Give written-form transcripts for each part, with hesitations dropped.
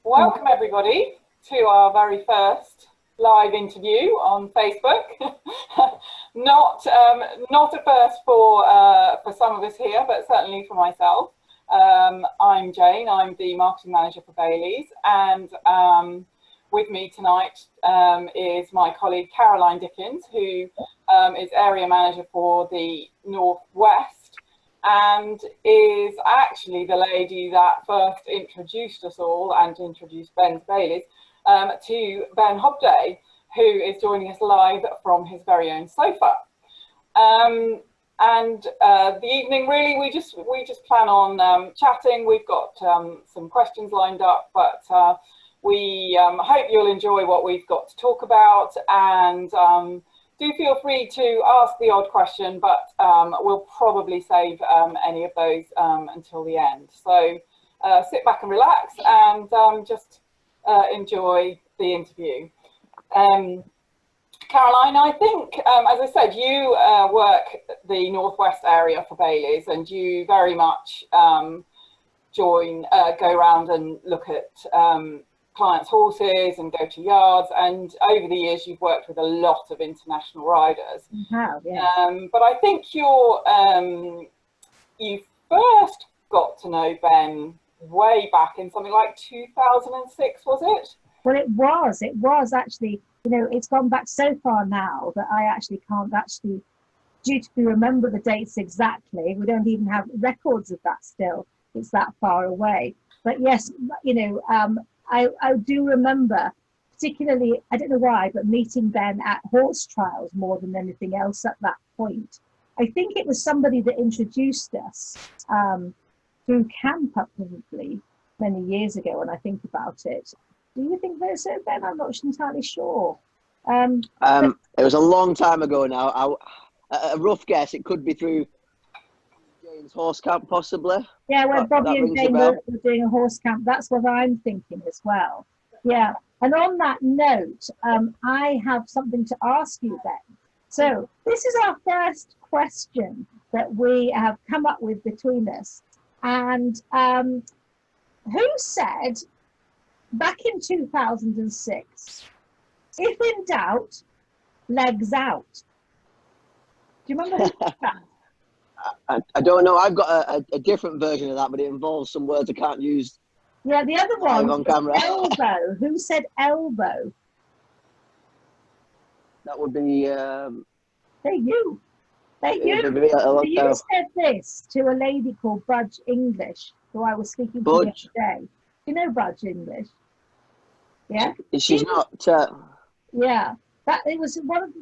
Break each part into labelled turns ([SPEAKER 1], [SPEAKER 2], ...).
[SPEAKER 1] Welcome everybody to our very first live interview on Facebook. Not a first for some of us here, but certainly for myself. I'm Jane, I'm the marketing manager for Bailey's, and with me tonight is my colleague Caroline Dickens, who is area manager for the Northwest, and is actually the lady that first introduced us all and introduced Ben to Bailey's to Ben Hobday, who is joining us live from his very own sofa. The evening, really, we just plan on chatting. We've got some questions lined up, but we hope you'll enjoy what we've got to talk about, and do feel free to ask the odd question, but we'll probably save any of those until the end. So sit back and relax and just enjoy the interview. Caroline, I think, as I said, you work the Northwest area for Bailey's, and you very much go around and look at clients' horses and go to yards, and over the years you've worked with a lot of international riders.
[SPEAKER 2] Have, yeah.
[SPEAKER 1] But I think you first got to know Ben way back in something like 2006, was it?
[SPEAKER 2] Well, it was actually, you know, it's gone back so far now that I actually can't dutifully remember the dates exactly. We don't even have records of that still. It's that far away. But yes, you know, I do remember, particularly, I don't know why, but meeting Ben at horse trials more than anything else at that point. I think it was somebody that introduced us through camp up probably many years ago when I think about it. Do you think that's so, Ben? I'm not entirely sure.
[SPEAKER 3] It was a long time ago now. A rough guess, it could be through Jane's horse camp, possibly.
[SPEAKER 2] Yeah, when Bobby and Jane were doing a horse camp, that's what I'm thinking as well. Yeah, and on that note, I have something to ask you, Ben. So this is our first question that we have come up with between us. And who said, back in 2006, if in doubt, legs out? Do you remember that?
[SPEAKER 3] I don't know. I've got a different version of that, but it involves some words I can't use.
[SPEAKER 2] Yeah, the other one
[SPEAKER 3] on camera.
[SPEAKER 2] Elbow. Who said elbow?
[SPEAKER 3] That would be.
[SPEAKER 2] You. You said this to a lady called Budge English, who I was speaking to the other day. You know Budge English? Yeah.
[SPEAKER 3] She's not.
[SPEAKER 2] Yeah, that it was one of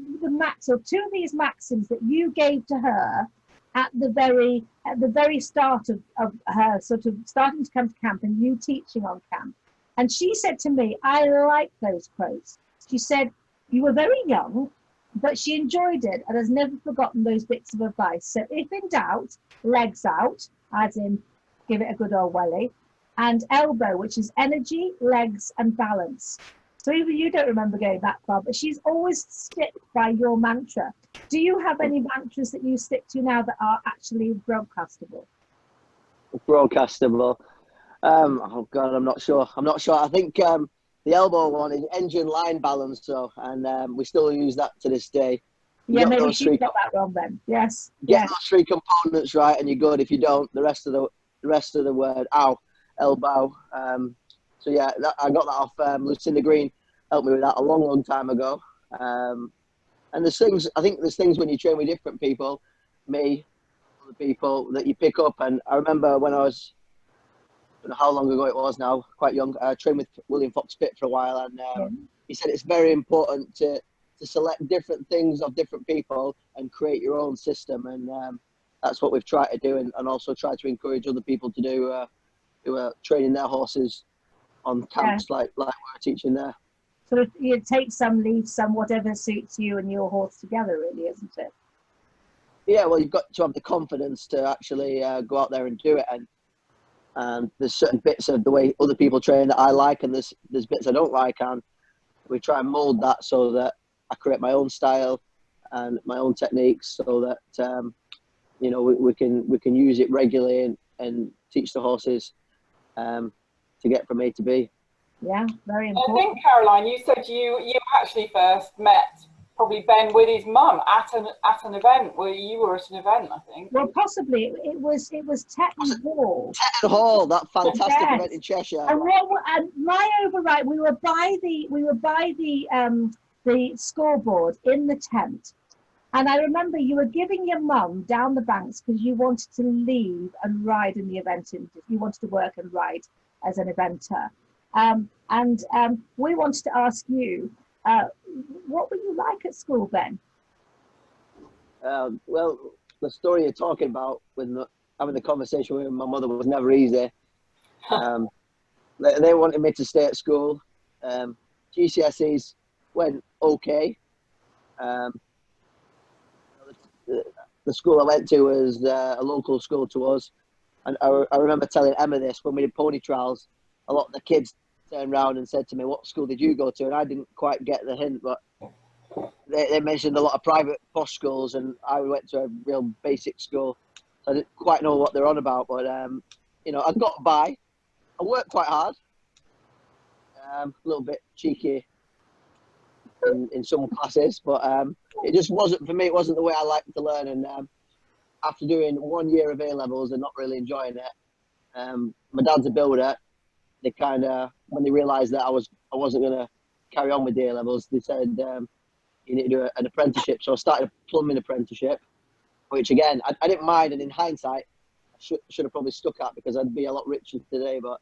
[SPEAKER 2] two of these maxims that you gave to her at the very start of her sort of starting to come to camp and you teaching on camp. And she said to me, I like those quotes. She said, you were very young, but she enjoyed it and has never forgotten those bits of advice. So if in doubt, legs out, as in give it a good old welly, and elbow, which is energy, legs, and balance. So even you don't remember going that far, but she's always stick by your mantra. Do you have any mantras that you stick to now that are actually broadcastable?
[SPEAKER 3] Broadcastable. Oh God, I'm not sure. I think the elbow one is engine line balance, though, and we still use that to this day.
[SPEAKER 2] Yeah, maybe she's got that wrong then. Yes.
[SPEAKER 3] Get those three components right, and you're good. If you don't, the rest of the word, elbow. So yeah, I got that off Lucinda Green. Helped me with that a long time ago. And there's things. I think there's things when you train with different people, me, other people, that you pick up. And I remember when I was, I don't know how long ago it was now, quite young. I trained with William Fox Pitt for a while, and he said it's very important to select different things of different people and create your own system. And that's what we've tried to do, and also try to encourage other people to do who are training their horses on camps like we're teaching there.
[SPEAKER 2] So you take some, leave some, whatever suits you and your horse together, really, isn't it?
[SPEAKER 3] Yeah, well, you've got to have the confidence to actually go out there and do it. And there's certain bits of the way other people train that I like, and there's bits I don't like, and we try and mould that so that I create my own style and my own techniques, so that you know, we can use it regularly and teach the horses to get from A to B.
[SPEAKER 2] Yeah, very
[SPEAKER 1] I
[SPEAKER 2] important.
[SPEAKER 1] think, Caroline, you said you actually first met probably Ben with his mum at an event where you were at an event, I think.
[SPEAKER 2] Well, possibly it was Tetton Hall.
[SPEAKER 3] Tetton Hall, that fantastic event
[SPEAKER 2] Yes.
[SPEAKER 3] in Cheshire.
[SPEAKER 2] And my override, we were by the scoreboard in the tent, and I remember you were giving your mum down the banks because you wanted to leave and ride in the event. You wanted to work and ride as an eventer, and we wanted to ask you, what were you like at school, Ben?
[SPEAKER 3] Well, the story you're talking about with having the conversation with my mother was never easy. They wanted me to stay at school. GCSEs went okay. The school I went to was a local school to us. And I remember telling Emma this when we did pony trials. A lot of the kids turned around and said to me, "What school did you go to?" And I didn't quite get the hint, but they mentioned a lot of private posh schools, and I went to a real basic school. So I didn't quite know what they're on about, but you know, I got by. I worked quite hard. A little bit cheeky in some classes, but it just wasn't for me. It wasn't the way I liked to learn. And after doing 1 year of A levels and not really enjoying it, my dad's a builder. They kind of, when they realised that I wasn't going to carry on with the A levels, they said you need to do an apprenticeship. So I started a plumbing apprenticeship, which again I didn't mind. And in hindsight, I should have probably stuck at because I'd be a lot richer today. But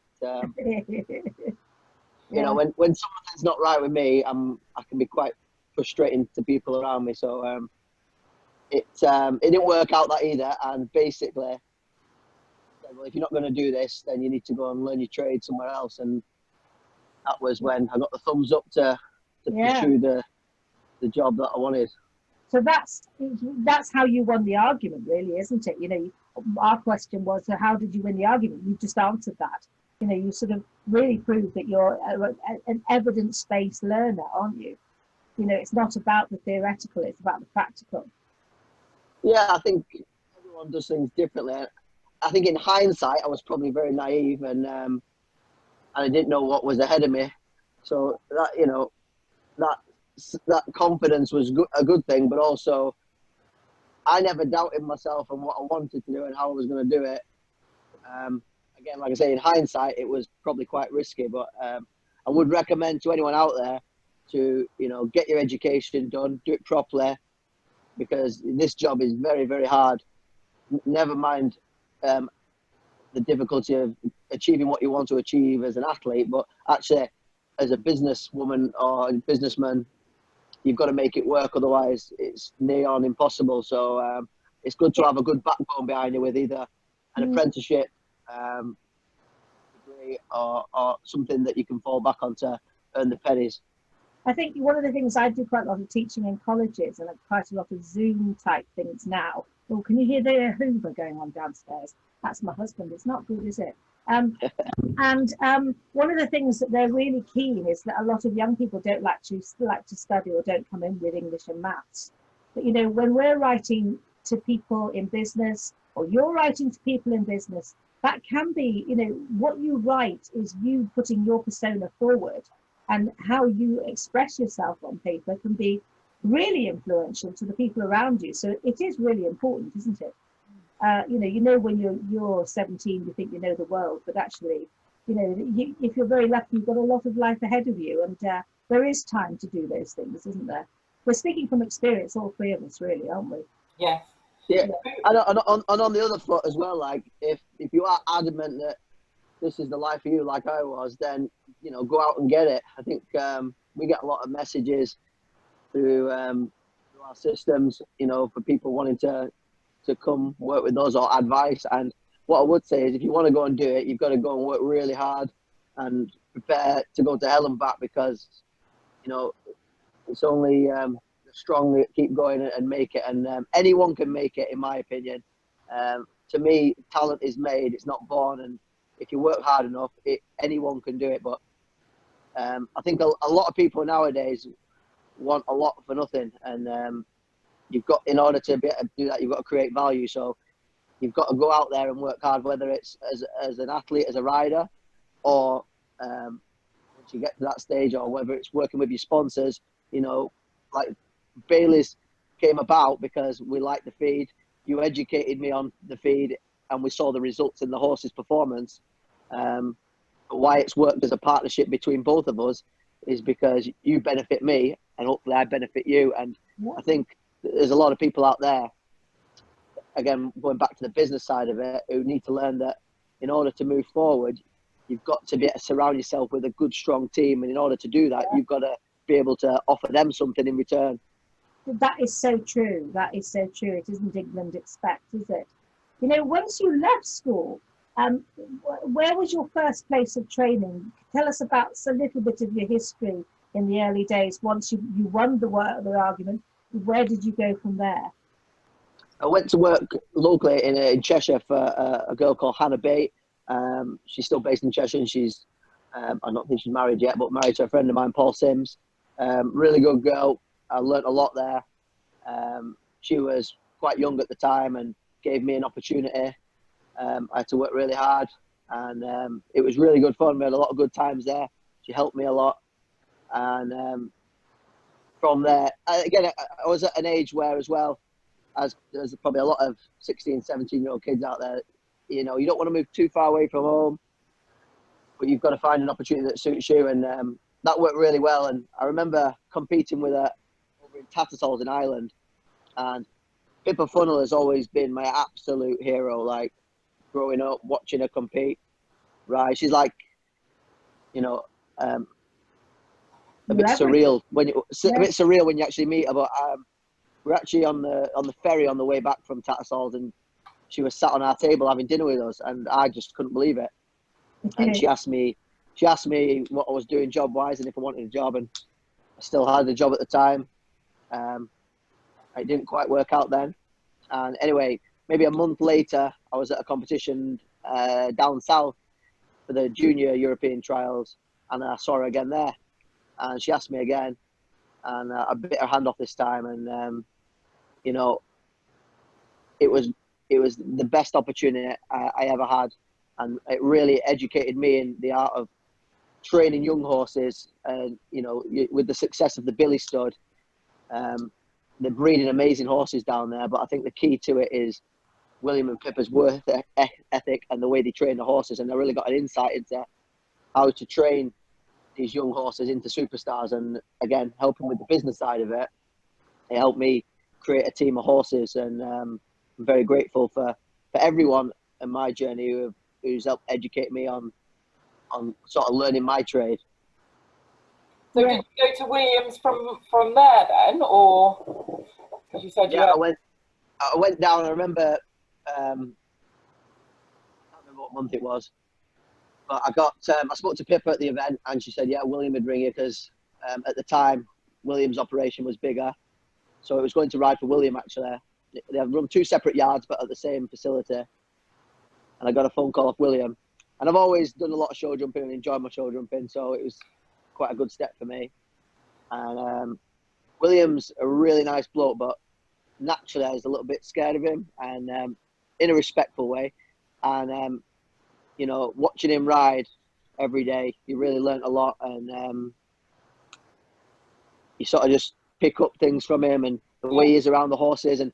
[SPEAKER 3] you know, when something's not right with me, I can be quite frustrating to people around me. So it didn't work out that either. And basically, well, if you're not going to do this, then you need to go and learn your trade somewhere else. And that was when I got the thumbs up to pursue the job that I wanted.
[SPEAKER 2] So that's how you won the argument, really, isn't it? You know, our question was, so how did you win the argument? You just answered that. You know, you sort of really proved that you're an evidence-based learner, aren't you? You know, it's not about the theoretical, it's about the practical.
[SPEAKER 3] Yeah, I think everyone does things differently. I think in hindsight, I was probably very naive and I didn't know what was ahead of me. So that, you know, that confidence was a good thing, but also I never doubted myself and what I wanted to do and how I was going to do it. Again, like I say, in hindsight, it was probably quite risky, but I would recommend to anyone out there to, you know, get your education done, do it properly, because this job is very, very hard. Never mind the difficulty of achieving what you want to achieve as an athlete, but actually as a businesswoman or a businessman, you've got to make it work, otherwise it's near on impossible. So it's good to have a good backbone behind you with either an apprenticeship degree or something that you can fall back on to earn the pennies.
[SPEAKER 2] I think one of the things I do quite a lot of teaching in colleges and quite a lot of Zoom type things now. Oh, can you hear the Hoover going on downstairs? That's my husband. It's not good, is it? And one of the things that they're really keen is that a lot of young people don't like to study or don't come in with English and maths. But, you know, when we're writing to people in business or you're writing to people in business, that can be, you know, what you write is you putting your persona forward, and how you express yourself on paper can be really influential to the people around you. So it is really important, isn't it? You know, when you're 17, you think you know the world, but actually, you know, if you're very lucky, you've got a lot of life ahead of you, and there is time to do those things, isn't there? We're speaking from experience, all three of us, really, aren't we?
[SPEAKER 1] Yes.
[SPEAKER 3] Yeah, and on the other foot as well, like if you are adamant that this is the life for you, like I was, then, you know, go out and get it. I think we get a lot of messages through our systems, you know, for people wanting to come work with us or advice. And what I would say is, if you want to go and do it, you've got to go and work really hard and prepare to go to hell and back, because, you know, it's only the strong that keep going and make it. And anyone can make it, in my opinion. To me, talent is made, it's not born. And if you work hard enough, anyone can do it. But I think a lot of people nowadays want a lot for nothing. And you've got, in order to be able to do that, you've got to create value. So you've got to go out there and work hard, whether it's as an athlete, as a rider, or to get to that stage, or whether it's working with your sponsors, you know, like Bailey's came about because we liked the feed. You educated me on the feed, and we saw the results in the horse's performance. Why it's worked as a partnership between both of us is because you benefit me, and hopefully I benefit you. And I think there's a lot of people out there, again, going back to the business side of it, who need to learn that in order to move forward, you've got to be able to surround yourself with a good, strong team. And in order to do that, you've got to be able to offer them something in return.
[SPEAKER 2] That is so true. That is so true. It isn't England expect, is it? You know, once you left school, where was your first place of training? Tell us about a little bit of your history in the early days. Once you won the argument, where did you go from there?
[SPEAKER 3] I went to work locally in Cheshire for a girl called Hobday. She's still based in Cheshire, and she's, I don't think she's married yet, but married to a friend of mine, Paul Sims. Really good girl. I learnt a lot there. She was quite young at the time and gave me an opportunity. I had to work really hard, and it was really good fun. We had a lot of good times there. She helped me a lot. And from there, again, I was at an age where, as well, as there's probably a lot of 16, 17-year-old kids out there, you know, you don't want to move too far away from home, but you've got to find an opportunity that suits you. And that worked really well. And I remember competing with her over in Tattersalls in Ireland. And Pippa Funnell has always been my absolute hero. Like, growing up, watching her compete, right? She's like, you know, a bit surreal when you actually meet her. But we're actually on the ferry on the way back from Tattersalls, and she was sat on our table having dinner with us, and I just couldn't believe it. And she asked me what I was doing job wise and if I wanted a job, and I still had a job at the time. It didn't quite work out then, and anyway, maybe a month later, I was at a competition down south for the junior European trials, and I saw her again there, and she asked me again, and I bit her hand off this time, and you know, it was the best opportunity I ever had, and it really educated me in the art of training young horses, and you know, with the success of the Billy Stud. They're breeding amazing horses down there, but I think the key to it is William and Pippa's work ethic and the way they train the horses, and I really got an insight into how to train these young horses into superstars. And again, helping with the business side of it, it helped me create a team of horses, and I'm very grateful for everyone in my journey who's helped educate me on sort of learning my trade.
[SPEAKER 1] So did you go to Williams from there then, or because you said
[SPEAKER 3] I went down. I remember, I can't remember what month it was, but I spoke to Pippa at the event, and she said, yeah, William would ring you, because at the time William's operation was bigger, so it was going to ride for William. Actually, they have run two separate yards but at the same facility, and I got a phone call off William. And I've always done a lot of show jumping and enjoyed my show jumping, so it was quite a good step for me. And William's a really nice bloke, but naturally I was a little bit scared of him, and in a respectful way. And you know, watching him ride every day, you really learnt a lot, and you sort of just pick up things from him and the way he is around the horses. And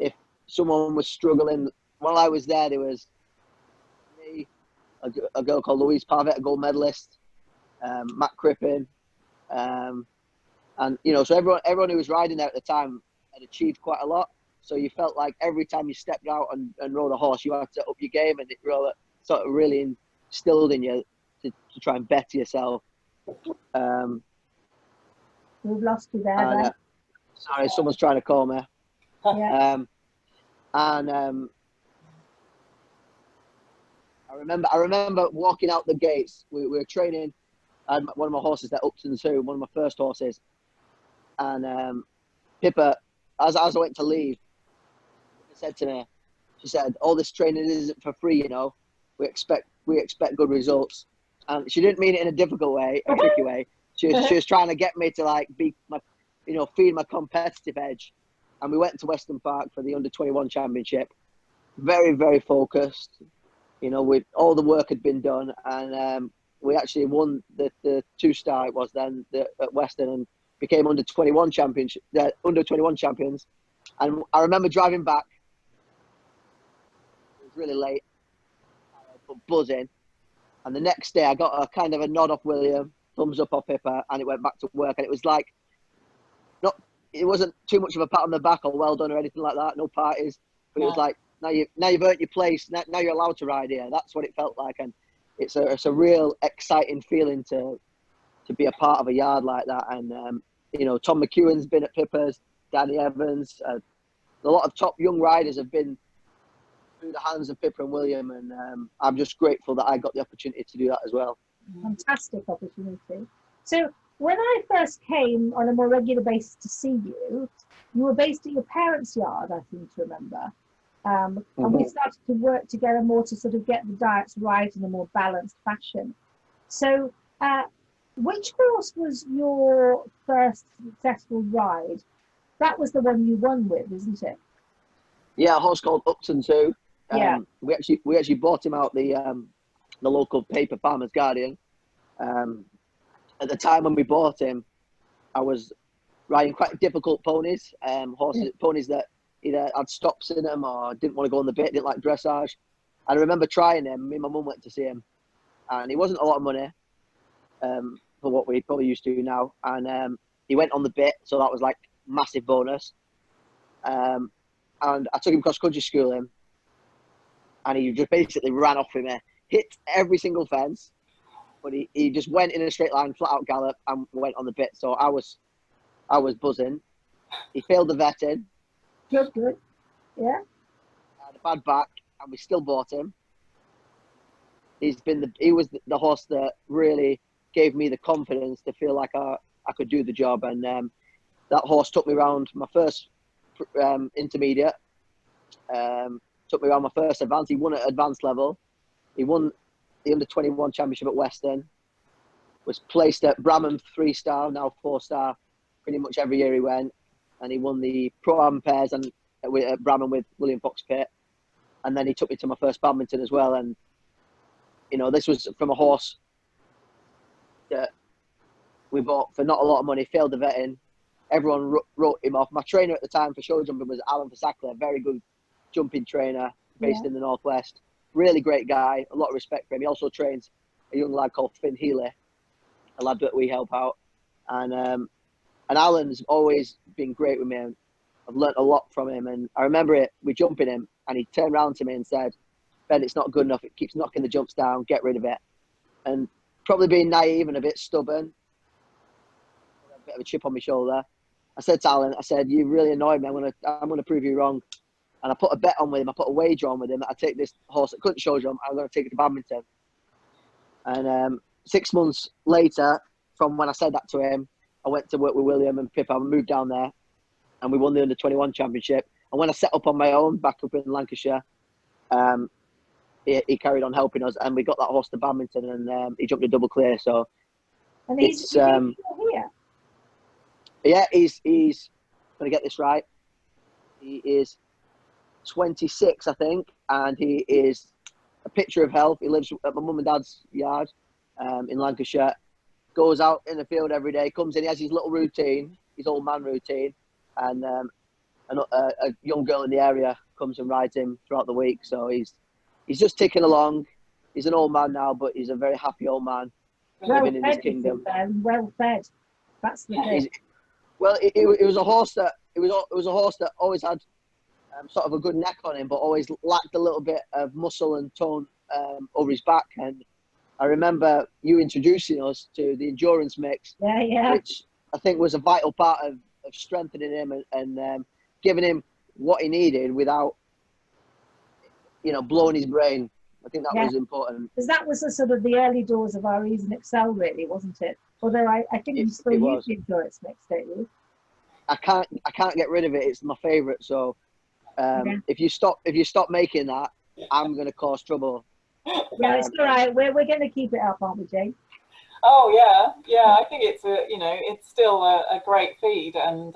[SPEAKER 3] if someone was struggling while I was there was me, a girl called Louise Parvett, a gold medalist, Matt Crippen, and you know, so everyone who was riding there at the time had achieved quite a lot. So you felt like every time you stepped out and rode a horse, you had to up your game, and it sort of really instilled in you to try and better yourself.
[SPEAKER 2] We've lost you there.
[SPEAKER 3] Sorry, someone's trying to call me.
[SPEAKER 2] Yeah.
[SPEAKER 3] I remember walking out the gates. We were training. I had one of my horses there, Upton 2, one of my first horses. And Pippa, as I went to leave, said to me, she said, all this training isn't for free, you know. We expect good results. And she didn't mean it in a difficult way, a tricky way. She was trying to get me to like be my, you know, feed my competitive edge. And we went to Weston Park for the under-21 championship. Very, very focused. You know, all the work had been done, and we actually won the 2-star it was then at Western and became under 21 champions. And I remember driving back. It was really late, but buzzing. And the next day, I got a kind of a nod off William, thumbs up off Pippa, and it went back to work. And it was like, it wasn't too much of a pat on the back or well done or anything like that. No parties, but it was like, now you've earned your place. Now you're allowed to ride here. That's what it felt like, and it's a real exciting feeling to be a part of a yard like that. And you know, Tom McEwen's been at Pippa's, Danny Evans, a lot of top young riders have been through the hands of Pippa and William, and I'm just grateful that I got the opportunity to do that as well.
[SPEAKER 2] Fantastic opportunity. So when I first came on a more regular basis to see you, you were based at your parents' yard, I seem to remember. And we started to work together more to sort of get the diets right in a more balanced fashion. So which horse was your first successful ride? That was the one you won with, isn't it?
[SPEAKER 3] Yeah, a horse called Upton too.
[SPEAKER 2] Yeah.
[SPEAKER 3] We actually bought him out the local paper, Farmer's Guardian. At the time when we bought him, I was riding quite difficult ponies, ponies that either had stops in them or didn't want to go on the bit, didn't like dressage. And I remember trying him. Me and my mum went to see him, and he wasn't a lot of money for what we probably used to now. And he went on the bit, so that was like massive bonus. And I took him cross country schooling, and he just basically ran off with me, hit every single fence, but he just went in a straight line, flat out gallop, and went on the bit. So I was buzzing. He failed the vetting.
[SPEAKER 2] Good. Yeah.
[SPEAKER 3] Had a bad back, and we still bought him. He was the horse that really gave me the confidence to feel like I could do the job, and that horse took me around my first intermediate. Took me around my first advance. He won at advanced level. He won the under-21 championship at Western. Was placed at Bramham 3-star, now 4-star, pretty much every year he went. And he won the Pro-Am pairs and at Bramham with William Fox Pitt. And then he took me to my first badminton as well. And, you know, this was from a horse that we bought for not a lot of money, failed the vetting. Everyone wrote him off. My trainer at the time for show jumping was Alan Fasakler, a very good jumping trainer based in the Northwest. Really great guy, a lot of respect for him. He also trains a young lad called Finn Healy, a lad that we help out. And Alan's always been great with me. And I've learnt a lot from him. And I remember we jumping him, and he turned around to me and said, "Ben, it's not good enough. It keeps knocking the jumps down. Get rid of it." And probably being naive and a bit stubborn, a bit of a chip on my shoulder, I said to Alan, I said, "You really annoyed me. I'm gonna prove you wrong." And I put a bet on with him. I put a wager on with him that I'd take this horse that couldn't show jump. I'm going to take it to badminton. And 6 months later, from when I said that to him, I went to work with William and Pippa. I moved down there, and we won the under-21 championship. And when I set up on my own back up in Lancashire, he carried on helping us, and we got that horse to badminton, and he jumped a double clear. So,
[SPEAKER 2] and he's still here.
[SPEAKER 3] Yeah, he's going to get this right. He is 26, I think, and he is a picture of health. He lives at my mum and dad's yard in Lancashire. Goes out in the field every day, comes in, he has his little routine, his old man routine, and a young girl in the area comes and rides him throughout the week. So he's just ticking along. He's an old man now, but he's a very happy old man living in his kingdom.
[SPEAKER 2] Well fed. That's the thing.
[SPEAKER 3] Well, it was a horse that always had sort of a good neck on him, but always lacked a little bit of muscle and tone over his back. And I remember you introducing us to the endurance mix, which I think was a vital part of strengthening him and giving him what he needed without, blowing his brain. I think that was important.
[SPEAKER 2] Because that was the sort of the early doors of our Ease and Excel, really, wasn't it? Although I think you still use the endurance mix, don't you?
[SPEAKER 3] I can't get rid of it. It's my favourite. So if you stop making that, I'm going to cause trouble.
[SPEAKER 2] Yeah, it's all right. We're going to keep it up, aren't we, Jane?
[SPEAKER 1] Oh yeah. I think it's it's still a great feed, and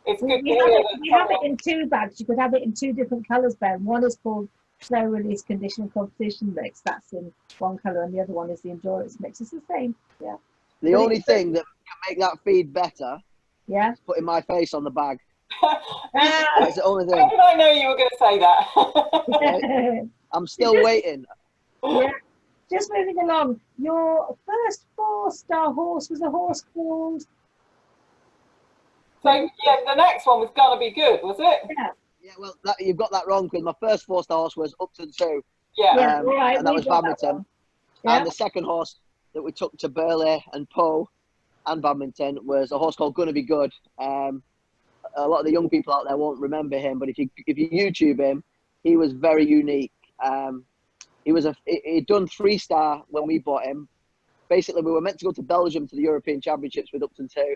[SPEAKER 1] it's good.
[SPEAKER 2] We have it in two bags. You could have it in two different colours, Ben. One is called slow release conditioning competition mix. That's in one colour, and the other one is the endurance mix. It's the same. Yeah.
[SPEAKER 3] The only thing that can make that feed better
[SPEAKER 2] Yeah.
[SPEAKER 3] is putting my face on the bag.
[SPEAKER 2] Ah.
[SPEAKER 3] That's the only
[SPEAKER 1] How
[SPEAKER 3] thing.
[SPEAKER 1] did I know you were going to say that?
[SPEAKER 3] I'm still waiting.
[SPEAKER 2] Yeah. Just moving along. Your first 4-star horse was a horse called.
[SPEAKER 1] So yeah, the next one was going to be good, was it?
[SPEAKER 2] Yeah.
[SPEAKER 3] Yeah, well, you've got that wrong because my first 4-star horse was Upton 2.
[SPEAKER 1] Yeah.
[SPEAKER 2] Yeah. Right.
[SPEAKER 3] And that was badminton.
[SPEAKER 2] Yeah.
[SPEAKER 3] And the second horse that we took to Burley and Poe and badminton was a horse called Gonna Be Good. A lot of the young people out there won't remember him, but if you YouTube him, he was very unique. He'd done 3-star when we bought him. Basically, we were meant to go to Belgium to the European Championships with Upton 2.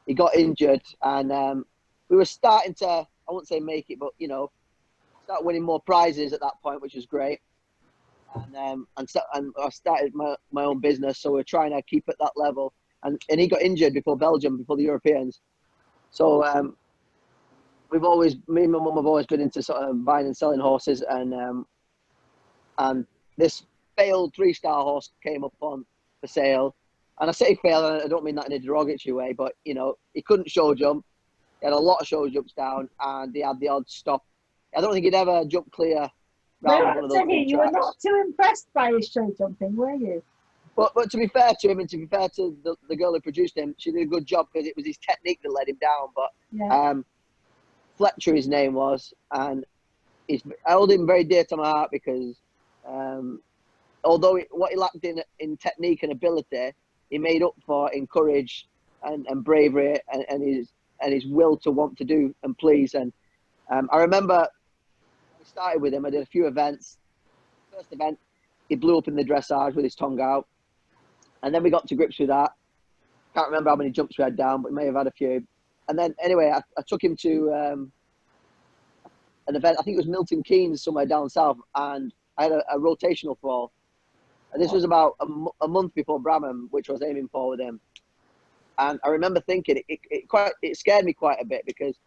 [SPEAKER 3] He got injured, and we were starting to, I won't say make it, but, start winning more prizes at that point, which was great. And I started my own business, so we're trying to keep at that level. And he got injured before Belgium, before the Europeans. So me and my mum have always been into sort of buying and selling horses, and this failed 3-star horse came up on for sale. And I say failed, and I don't mean that in a derogatory way, but he couldn't show jump. He had a lot of show jumps down, and he had the odd stop. I don't think he'd ever jump clear round one of those big
[SPEAKER 2] you were
[SPEAKER 3] tracks.
[SPEAKER 2] not too impressed by his show jumping, were you?
[SPEAKER 3] But to be fair to him, and to be fair to the girl who produced him, she did a good job because it was his technique that let him down. But
[SPEAKER 2] Yeah.
[SPEAKER 3] Fletcher, his name was, and I hold him very dear to my heart because although what he lacked in technique and ability, he made up for in courage and bravery and his will to want to do and please. And I remember we started with him. I did a few events. First event, he blew up in the dressage with his tongue out. And then we got to grips with that. Can't remember how many jumps we had down, but we may have had a few. And then, anyway, I took him to an event. I think it was Milton Keynes, somewhere down south. And I had a rotational fall. And this was about a month before Bramham, which I was aiming for with him. And I remember thinking, it scared me quite a bit because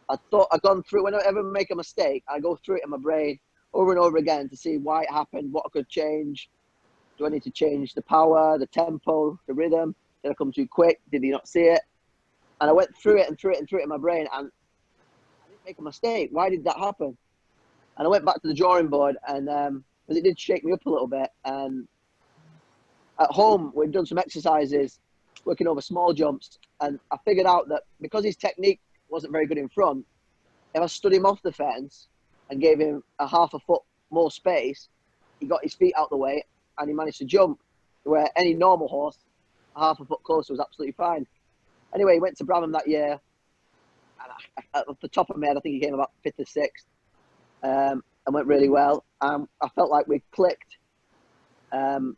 [SPEAKER 3] I thought I'd gone through, whenever I make a mistake, I go through it in my brain over and over again to see why it happened, what I could change. Do I need to change the power, the tempo, the rhythm? Did I come too quick? Did he not see it? And I went through it and through it and through it in my brain, and I didn't make a mistake. Why did that happen? And I went back to the drawing board, and because it did shake me up a little bit. And at home, we'd done some exercises, working over small jumps, and I figured out that because his technique wasn't very good in front, if I stood him off the fence and gave him a half a foot more space, he got his feet out the way, and he managed to jump, where any normal horse, a half a foot closer, was absolutely fine. Anyway, he went to Bramham that year, and off the top of my head, I think he came about 5th or 6th, and went really well. I felt like we clicked. And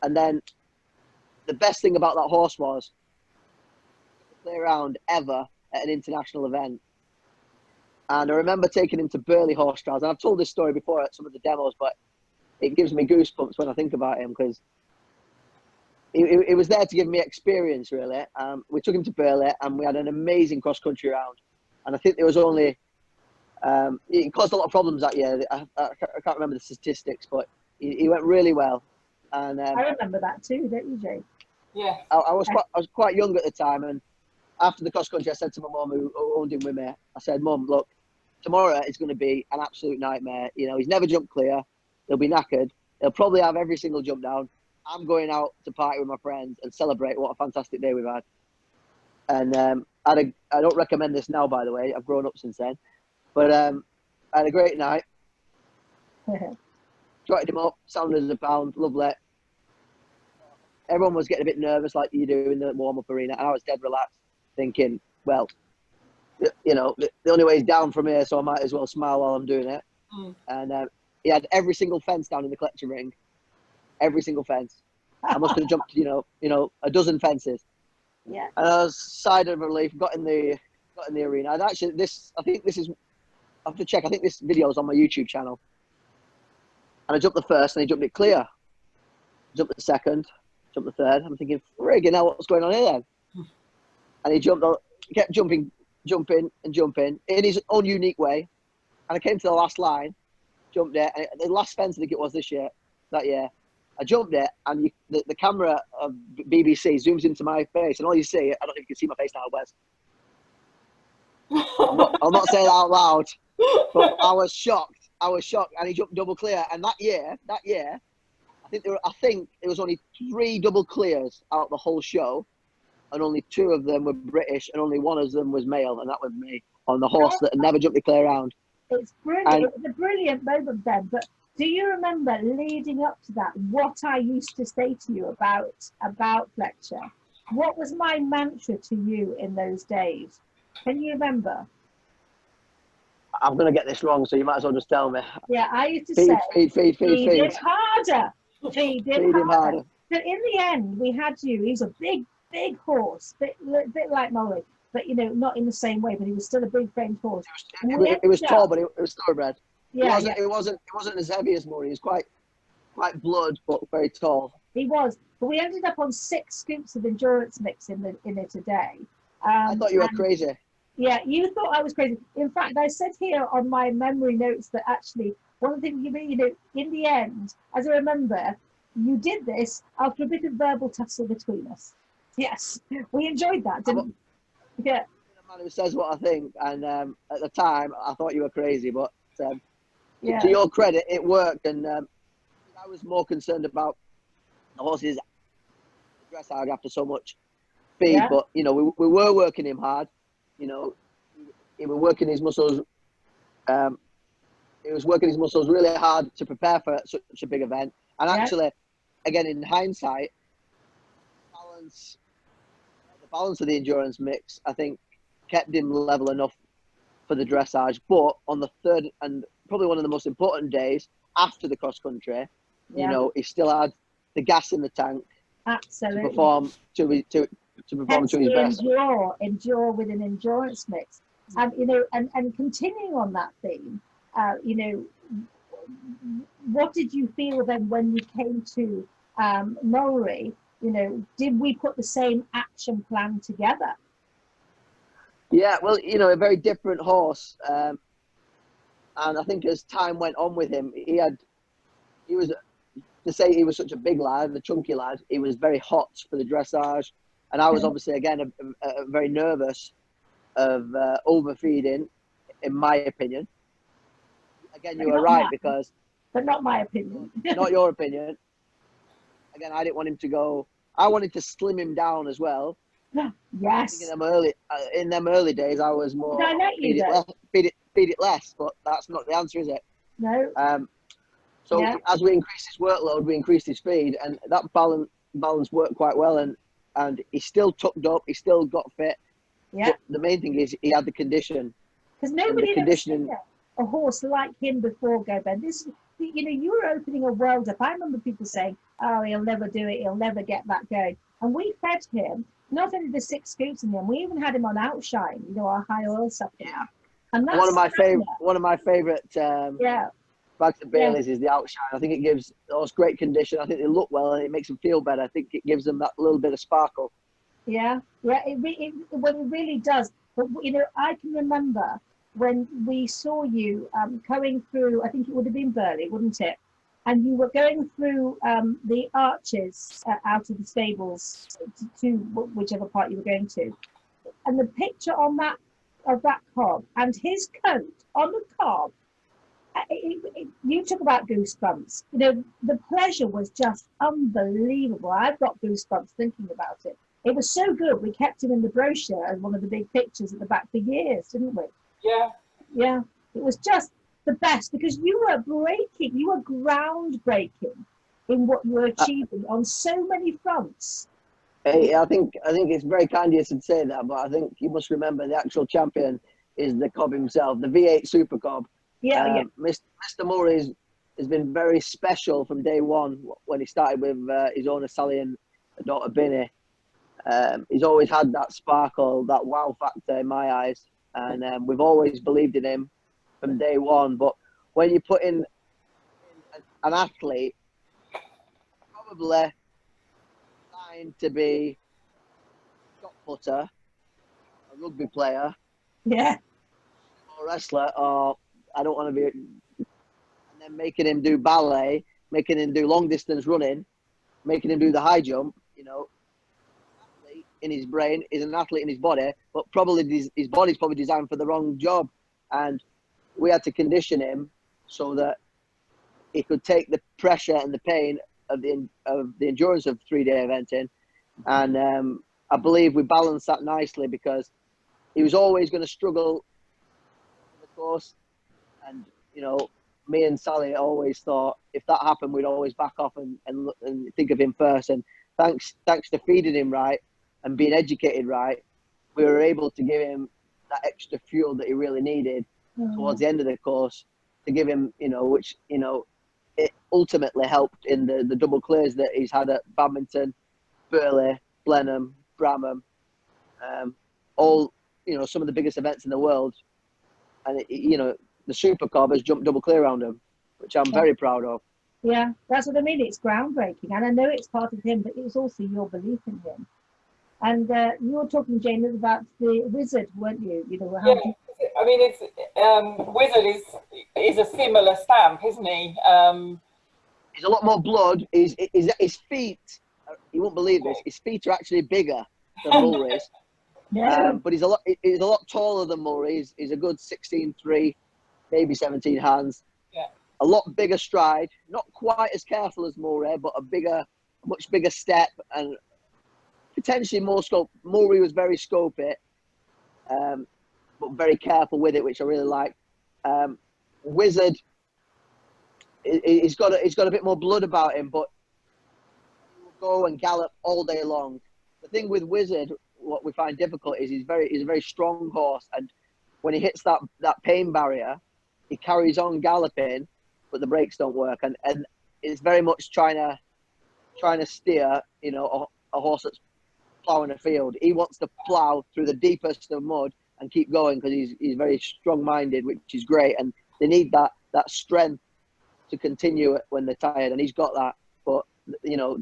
[SPEAKER 3] then the best thing about that horse was play around ever at an international event. And I remember taking him to Burley Horse Trials. And I've told this story before at some of the demos, but it gives me goosebumps when I think about him because he was there to give me experience, really. We took him to Burley and we had an amazing cross-country round. And I think there was only... it caused a lot of problems that year. I can't remember the statistics, but he went really well. And
[SPEAKER 2] I remember that too, don't you, Jay?
[SPEAKER 1] Yeah.
[SPEAKER 3] I was quite young at the time, and after the cross-country, I said to my mum, who owned him with me, I said, Mum, look, tomorrow is going to be an absolute nightmare. He's never jumped clear. He'll be knackered. He'll probably have every single jump down. I'm going out to party with my friends and celebrate what a fantastic day we've had. And I don't recommend this now, by the way. I've grown up since then. But I had a great night. Trotted him up, sounded as a pound, lovely. Everyone was getting a bit nervous like you do in the warm-up arena. And I was dead relaxed, thinking, well, the only way is down from here, so I might as well smile while I'm doing it.
[SPEAKER 1] Mm.
[SPEAKER 3] And he had every single fence down in the collection ring. Every single fence. I must have jumped, a dozen fences.
[SPEAKER 2] Yeah.
[SPEAKER 3] And I was sighed of relief, got in the arena. And actually, I have to check, I think this video is on my YouTube channel. And I jumped the first and he jumped it clear. Jumped the second, jumped the third. I'm thinking, friggin' hell, what's going on here then? And he kept jumping in his own unique way. And I came to the last line jumped it. And the last fence, I think it was that year. I jumped it, and the camera of BBC zooms into my face, and all you see, I don't know if you can see my face now, Wes. I'll not say that out loud, but I was shocked. And he jumped double clear. And that year, I think there was only 3 double clears out the whole show, and only 2 of them were British, and only 1 of them was male, and that was me on the horse that had never jumped the clear round.
[SPEAKER 2] It's brilliant. It was a brilliant moment then. But do you remember leading up to that what I used to say to you about Fletcher? What was my mantra to you in those days? Can you remember?
[SPEAKER 3] I'm going to get this wrong, so you might as well just tell me.
[SPEAKER 2] Yeah, I used to say,
[SPEAKER 3] feed
[SPEAKER 2] it harder. Feed him harder. But in the end, we had you. He was a big horse, bit like Molly, but not in the same way. But he was still a big framed horse.
[SPEAKER 3] It was tall, but it was thoroughbred.
[SPEAKER 2] Yeah,
[SPEAKER 3] it wasn't as heavy as Murray. He was quite blood, but very tall.
[SPEAKER 2] He was, but we ended up on 6 scoops of endurance mix in it a day.
[SPEAKER 3] I thought you were crazy.
[SPEAKER 2] Yeah, you thought I was crazy. In fact, I said here on my memory notes that actually one of the things in the end, as I remember, you did this after a bit of verbal tussle between us. Yes, we enjoyed that, didn't we? Yeah.
[SPEAKER 3] I'm a man who says what I think, and at the time I thought you were crazy, but
[SPEAKER 2] yeah.
[SPEAKER 3] to your credit, it worked. And I was more concerned about the horses dressage after so much feed,
[SPEAKER 2] Yeah.
[SPEAKER 3] but we were working him hard. He was working his muscles. He was working his muscles really hard to prepare for such a big event. And actually, again, in hindsight, the balance of the endurance mix, I think, kept him level enough for the dressage. But on the third and probably one of the most important days after the cross country, he still had the gas in the tank.
[SPEAKER 2] Absolutely.
[SPEAKER 3] To perform to his best.
[SPEAKER 2] Endure with an endurance mix. And continuing on that theme, what did you feel then when you came to Rory? Did we put the same action plan together?
[SPEAKER 3] Yeah, well, a very different horse, and I think as time went on with him, he was, to say he was such a big lad, a chunky lad, he was very hot for the dressage, and I was obviously again very nervous of overfeeding, in my opinion. Again, you were right, because...
[SPEAKER 2] But not my opinion.
[SPEAKER 3] Not your opinion. Again, I didn't want him to go... I wanted to slim him down as well.
[SPEAKER 2] Yes.
[SPEAKER 3] In them early days, I was more...
[SPEAKER 2] Did I let you
[SPEAKER 3] feed it less, but that's not the answer, is it?
[SPEAKER 2] No.
[SPEAKER 3] As we increased his workload, we increased his feed, and that balance worked quite well, and he still tucked up, he still got fit.
[SPEAKER 2] Yeah.
[SPEAKER 3] But the main thing is he had the condition.
[SPEAKER 2] Because nobody had seen a horse like him before, Go Ben. You were opening a world up. I remember people saying, "Oh, he'll never do it. He'll never get that going." And we fed him not only the 6 scoops in him, we even had him on Outshine, our high oil supplement.
[SPEAKER 3] Yeah.
[SPEAKER 2] And that's
[SPEAKER 3] one of my favorite bags of Baileys is the Outshine. I think it gives the horse great condition. I think they look well, and it makes them feel better. I think it gives them that little bit of sparkle.
[SPEAKER 2] Yeah, it really does. But I can remember when we saw you going through, I think it would have been Burley, wouldn't it? And you were going through the arches out of the stables to whichever part you were going to. And the picture on that cob and his coat on the cob, you talk about goosebumps. The pleasure was just unbelievable. I've got goosebumps thinking about it. It was so good. We kept him in the brochure as one of the big pictures at the back for years, didn't we?
[SPEAKER 1] Yeah.
[SPEAKER 2] Yeah. It was just the best because you were groundbreaking in what you were achieving on so many fronts.
[SPEAKER 3] Hey, I think it's very kind of you to say that, but I think you must remember the actual champion is the cob himself, the V8 Super Cob.
[SPEAKER 2] Yeah.
[SPEAKER 3] Mr. Murray has been very special from day one when he started with his owner Sally and daughter Binny. He's always had that sparkle, that wow factor in my eyes, and we've always believed in him from day one. But when you put in an athlete, probably designed to be a shot putter, a rugby player,
[SPEAKER 2] yeah,
[SPEAKER 3] or a wrestler, or I don't want to be and then making him do ballet, making him do long distance running, making him do the high jump, you know, in his brain, is an athlete in his body, but probably his body's probably designed for the wrong job. And we had to condition him so that he could take the pressure and the pain of the endurance of 3-day eventing. And I believe we balanced that nicely, because he was always going to struggle in the course. And, you know, me and Sally always thought if that happened, we'd always back off and think of him first. And thanks to feeding him right and being educated right, we were able to give him that extra fuel that he really needed towards the end of the course, to give him, you know, which, you know, it ultimately helped in the double clears that he's had at Badminton, Burley, Blenheim, Bramham, all, you know, some of the biggest events in the world. And, you know, the Super Cobb has jumped double clear around him, which I'm very proud of.
[SPEAKER 2] Yeah, that's what I mean. It's groundbreaking. And I know it's part of him, but it's also your belief in him. And you were talking, Jane, about the wizard, weren't you? You know, how
[SPEAKER 1] I mean, it's Wizard is a similar stamp, isn't he?
[SPEAKER 3] He's a lot more blood. His feet, you won't believe this, his feet are actually bigger than Mulray's. But he's a lot taller than Mulray. He's a good 16'3", maybe 17 hands.
[SPEAKER 1] Yeah. A
[SPEAKER 3] lot bigger stride, not quite as careful as Mulray, but a much bigger step, and potentially more scope. Mulray was very scopey, but very careful with it, which I really like. Wizard, he's got a bit more blood about him, but he will go and gallop all day long. The thing with Wizard, what we find difficult is he's a very strong horse, and when he hits that pain barrier, he carries on galloping, but the brakes don't work, and it's very much trying to steer, you know, a horse that's ploughing a field. He wants to plough through the deepest of mud and keep going, because he's very strong-minded, which is great, and they need that strength to continue it when they're tired, and he's got that. But, you know,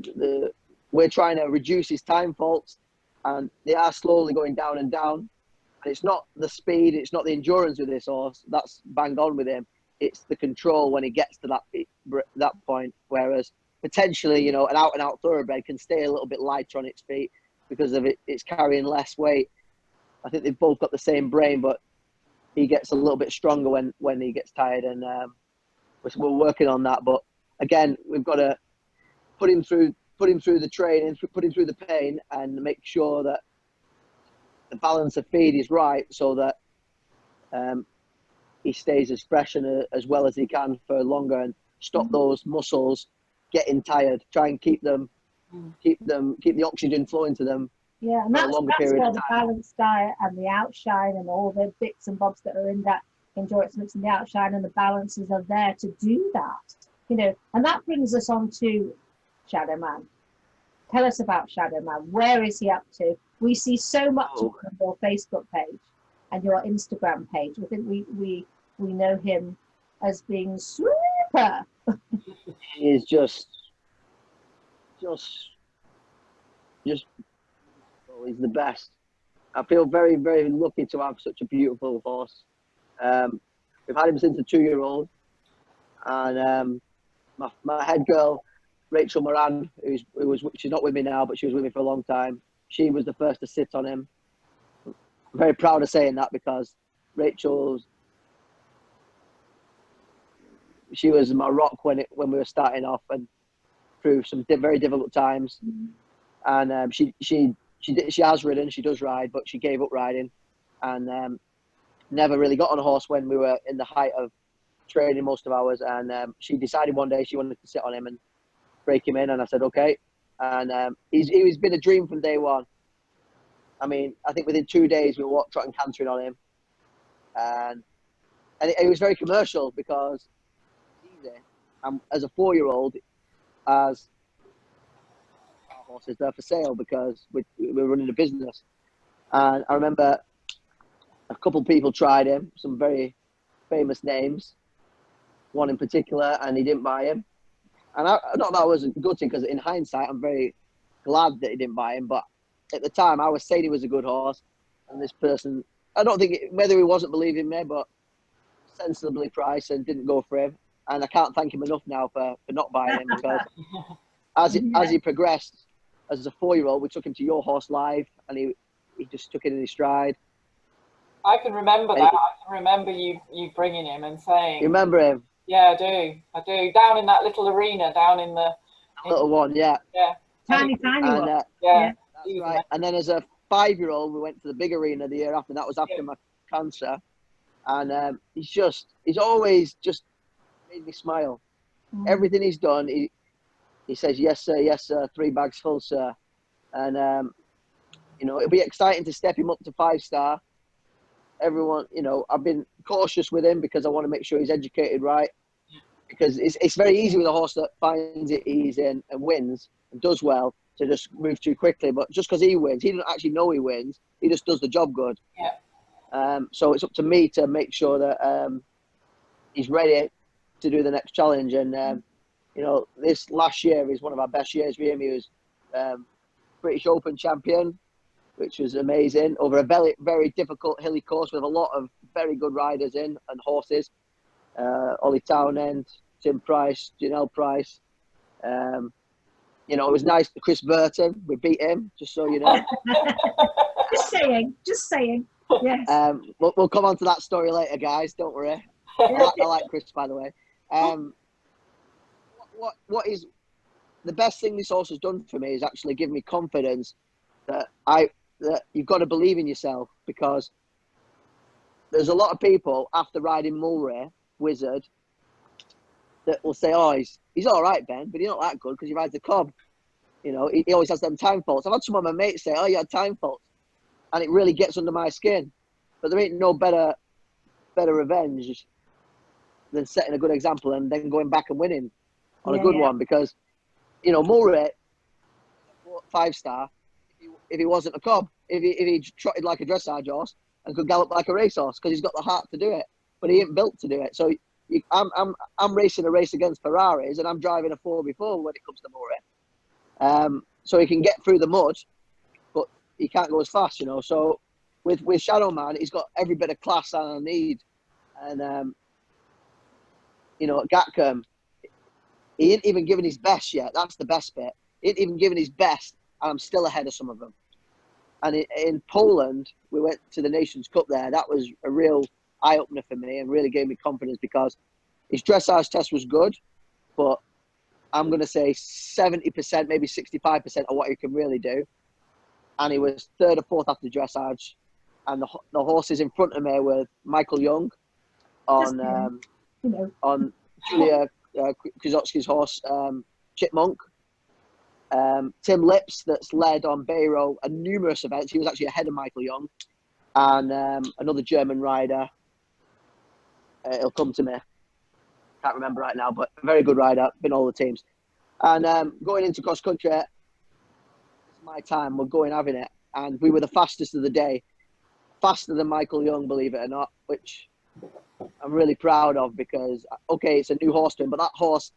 [SPEAKER 3] we're trying to reduce his time faults, and they are slowly going down and down. And it's not the speed, it's not the endurance with this horse that's banged on with him. It's the control when he gets to that point. Whereas potentially, you know, an out-and-out thoroughbred can stay a little bit lighter on its feet because of it's carrying less weight. I think they've both got the same brain, but he gets a little bit stronger when he gets tired, and we're working on that. But again, we've got to put him through the training, put him through the pain, and make sure that the balance of feed is right, so that he stays as fresh and as well as he can for longer, and stop those muscles getting tired. Try and keep the oxygen flowing to them.
[SPEAKER 2] Yeah, and that's where the balanced diet and the outshine and all the bits and bobs that are in that endurance mix and the outshine and the balances are there to do that. You know, and that brings us on to Shadow Man. Tell us about Shadow Man. Where is he up to? We see so much on your Facebook page and your Instagram page. I think we know him as being super.
[SPEAKER 3] He is just he's the best. I feel very, very lucky to have such a beautiful horse. We've had him since a 2-year-old, and my head girl, Rachel Moran, she's not with me now, but she was with me for a long time. She was the first to sit on him. I'm very proud of saying that, because she was my rock when we were starting off and through some very difficult times. And she has ridden, she does ride, but she gave up riding, and never really got on a horse when we were in the height of training most of ours. And she decided one day she wanted to sit on him and break him in, and I said okay. And he's been a dream from day one. I mean, I think within 2 days we were trotting cantering on him, and it was very commercial, because it's easy. As a 4-year-old, as our horses there for sale, because we're running a business. And I remember a couple of people tried him, some very famous names, one in particular, and he didn't buy him. And I not that I was gutted, because in hindsight, I'm very glad that he didn't buy him. But at the time, I was saying he was a good horse. And this person, I don't think, whether he wasn't believing me, but sensibly priced and didn't go for him. and I can't thank him enough now for not buying him, because as he progressed as a 4-year-old, we took him to your horse live, and he just took it in his stride.
[SPEAKER 1] I can remember that. I can remember you bringing him and saying.
[SPEAKER 3] You remember him?
[SPEAKER 1] Yeah, I do. Down in that little arena, down in the
[SPEAKER 3] little one, yeah.
[SPEAKER 1] Yeah.
[SPEAKER 2] Tiny one.
[SPEAKER 1] Yeah.
[SPEAKER 3] That's right. And then as a 5-year-old, we went to the big arena the year after. That was after my cancer. And he's always just made me smile. Everything he's done, he says, yes, sir, 3 bags full, sir. And, it'll be exciting to step him up to 5-star. Everyone, I've been cautious with him because I want to make sure he's educated right. Because it's very easy with a horse that finds it easy and wins and does well to just move too quickly. But just because he wins, he doesn't actually know he wins. He just does the job good.
[SPEAKER 1] Yeah.
[SPEAKER 3] So it's up to me to make sure that he's ready to do the next challenge. And, this last year is one of our best years for him. He was British Open champion, which was amazing, over a very, very difficult hilly course with a lot of very good riders in and horses. Ollie Townend, Tim Price, Janelle Price. It was nice. Chris Burton, we beat him, just so you know.
[SPEAKER 2] Just saying. Yes.
[SPEAKER 3] We'll come on to that story later, guys. Don't worry. I like Chris, by the way. What is the best thing this horse has done for me is actually give me confidence that you've got to believe in yourself, because there's a lot of people after riding Mulray Wizard that will say, oh, he's all right, Ben, but he's not that good because he rides the cob. He always has them time faults. I've had some of my mates say, oh, you had time faults, and it really gets under my skin. But there ain't no better revenge than setting a good example and then going back and winning on a good one, because Mulray 5-star if he wasn't a cob, if he trotted like a dressage horse and could gallop like a racehorse, because he's got the heart to do it, but he ain't built to do it. So I'm racing a race against Ferraris, and I'm driving a 4x4 when it comes to Mulray. So he can get through the mud, but he can't go as fast, So with Shadow Man, he's got every bit of class that I need. And at Gatcombe, he ain't even given his best yet. That's the best bit. He ain't even given his best, and I'm still ahead of some of them. And in Poland, we went to the Nations Cup there. That was a real eye-opener for me and really gave me confidence, because his dressage test was good, but I'm going to say 70%, maybe 65% of what he can really do. And he was 3rd or 4th after dressage. And the horses in front of me were Michael Young on Julia Krzyzowski's horse, Chipmunk. Tim Lips, that's led on Bayro and numerous events. He was actually ahead of Michael Young. And another German rider. It'll come to me. Can't remember right now, but a very good rider. Been all the teams. And going into cross country, it's my time. We're going having it. And we were the fastest of the day. Faster than Michael Young, believe it or not, which I'm really proud of, because, okay, it's a new horse to him, but that horse,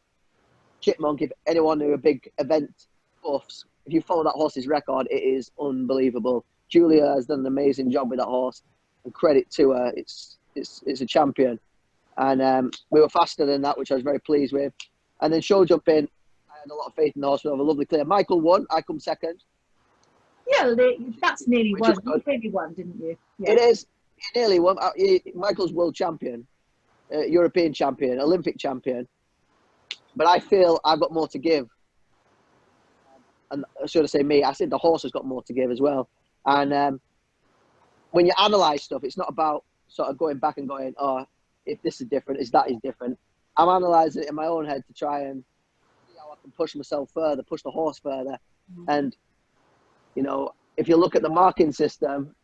[SPEAKER 3] Chipmunk, if anyone who are big event buffs, if you follow that horse's record, it is unbelievable. Julia has done an amazing job with that horse, and credit to her. It's a champion. And we were faster than that, which I was very pleased with. And then show jumping, I had a lot of faith in the horse. We have a lovely clear. Michael won. I come second.
[SPEAKER 2] Yeah, that's nearly won. You nearly won, didn't you? Yeah.
[SPEAKER 3] It is. He nearly won. Michael's world champion, European champion, Olympic champion. But I feel I've got more to give. And I should have said me. I said the horse has got more to give as well. And when you analyse stuff, it's not about sort of going back and going, oh, if this is different, is that is different. I'm analysing it in my own head to try and see how I can push myself further, push the horse further. And, if you look at the marking system,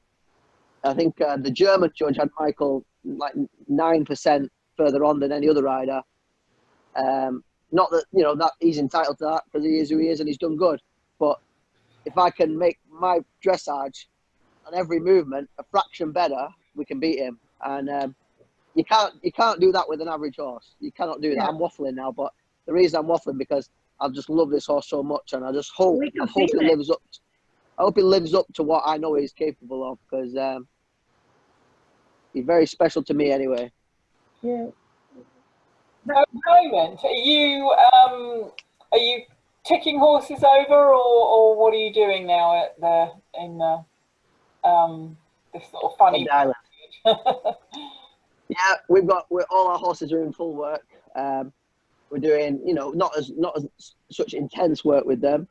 [SPEAKER 3] I think the German judge had Michael like 9% further on than any other rider. Not that, that he's entitled to that, because he is who he is and he's done good. But if I can make my dressage on every movement a fraction better, we can beat him. And you can't do that with an average horse. You cannot do that.
[SPEAKER 2] Yeah.
[SPEAKER 3] I'm waffling now, but the reason I'm waffling, because I just love this horse so much, and I just hope he lives up. I hope he lives up to what I know he's capable of, because he's very special to me anyway.
[SPEAKER 2] Yeah.
[SPEAKER 1] So at the moment, are you ticking horses over, or what are you doing now at this sort of funny
[SPEAKER 3] Hobday Island. Yeah, all our horses are in full work. We're doing, not as such intense work with them,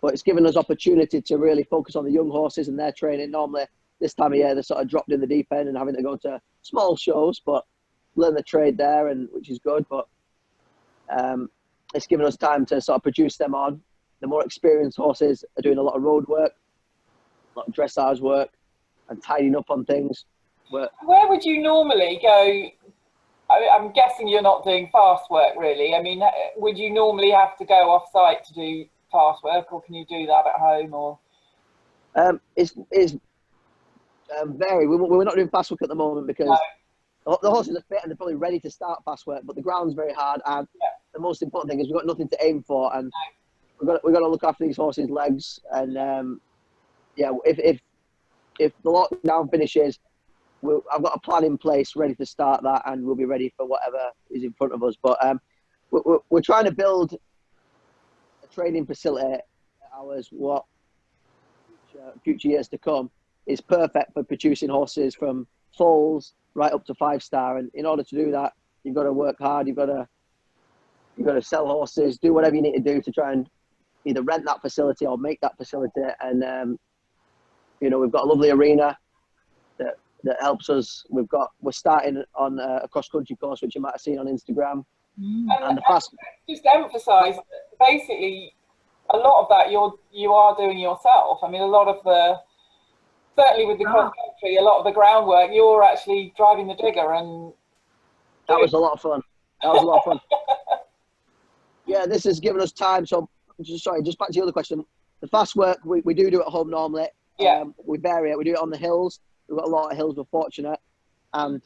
[SPEAKER 3] but it's given us opportunity to really focus on the young horses and their training. Normally, this time of year, they're sort of dropped in the deep end and having to go to small shows, but learn the trade there, and which is good. But it's given us time to sort of produce them on. The more experienced horses are doing a lot of road work, a lot of dressage work, and tidying up on things.
[SPEAKER 1] Where would you normally go? I'm guessing you're not doing fast work, really. I mean, would you normally have to go off site to do fast work, or can you do that at home? Or
[SPEAKER 3] it's vary. We're not doing fast work at the moment because the horses are fit and they're probably ready to start fast work, but the ground's very hard, and the most important thing is we've got nothing to aim for, and we've got to look after these horses' legs. And if the lockdown finishes, I've got a plan in place ready to start that, and we'll be ready for whatever is in front of us. But we're trying to build a training facility at ours, what future years to come is perfect for producing horses from foals right up to 5-star. And in order to do that, you've got to work hard. You've got to sell horses, do whatever you need to do to try and either rent that facility or make that facility. And we've got a lovely arena that helps us. We're starting on a cross-country course, which you might have seen on Instagram. And
[SPEAKER 1] just to emphasise, basically, a lot of that you are doing yourself. I mean, a lot of certainly with the cross-country, a lot of the groundwork, you're actually driving the digger. And
[SPEAKER 3] that was a lot of fun. Yeah, this has given us time. So, just back to the other question. The fast work, we do at home normally.
[SPEAKER 1] Yeah.
[SPEAKER 3] We vary it. We do it on the hills. We've got a lot of hills, we're fortunate. And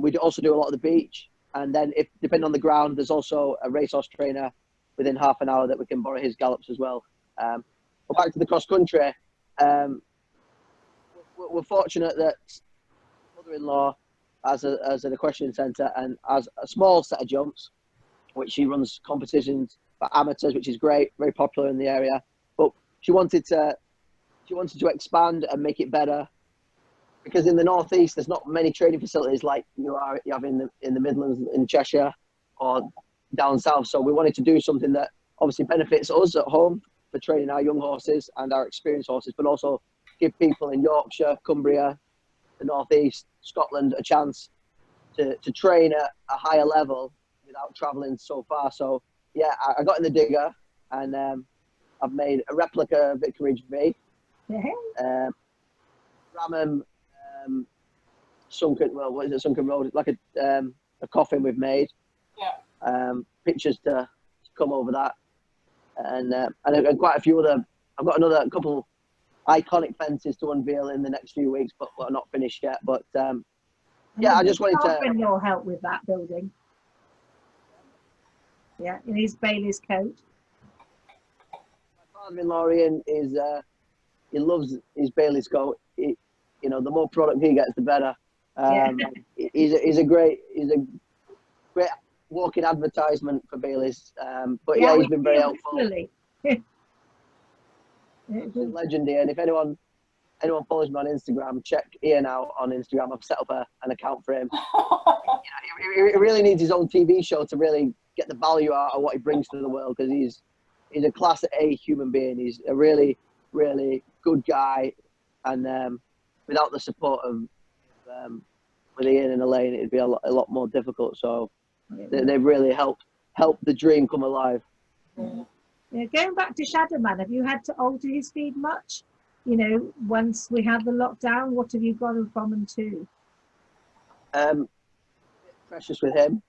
[SPEAKER 3] we also do a lot of the beach. And then, depending on the ground, there's also a racehorse trainer within half an hour that we can borrow his gallops as well. But back to the cross-country, we're fortunate that mother-in-law has an equestrian centre and has a small set of jumps, which she runs competitions for amateurs, which is great, very popular in the area. But she wanted to expand and make it better, because in the northeast there's not many training facilities like you have in the Midlands, in Cheshire, or down south. So we wanted to do something that obviously benefits us at home for training our young horses and our experienced horses, but also give people in Yorkshire, Cumbria, the northeast, Scotland a chance to train at a higher level without travelling so far. So yeah, I got in the digger, and I've made a replica Vicarage V. Ramham sunken, well, what is it, sunken road? It's like a coffin we've made.
[SPEAKER 1] Yeah.
[SPEAKER 3] Pictures to come over that, and quite a few other. I've got another couple iconic fences to unveil in the next few weeks, but are not finished yet. But I just wanted to.
[SPEAKER 2] When you'll help with that building. Yeah, in his Bailey's coat.
[SPEAKER 3] My father-in-law Ian he loves his Bailey's coat. The more product he gets, the better. He's a great walking advertisement for Bailey's. But he's been very helpful. Legend Ian. If anyone follows me on Instagram, check Ian out on Instagram. I've set up an account for him. He really needs his own TV show to really get the value out of what he brings to the world, because he's a class A human being. He's a really, really good guy, and without the support of with Ian and Elaine, it'd be a lot more difficult. So they've really helped the dream come alive.
[SPEAKER 2] Yeah, going back to Shadowman, have you had to alter his feed much? Once we had the lockdown, what have you gone from and to?
[SPEAKER 3] Precious with him.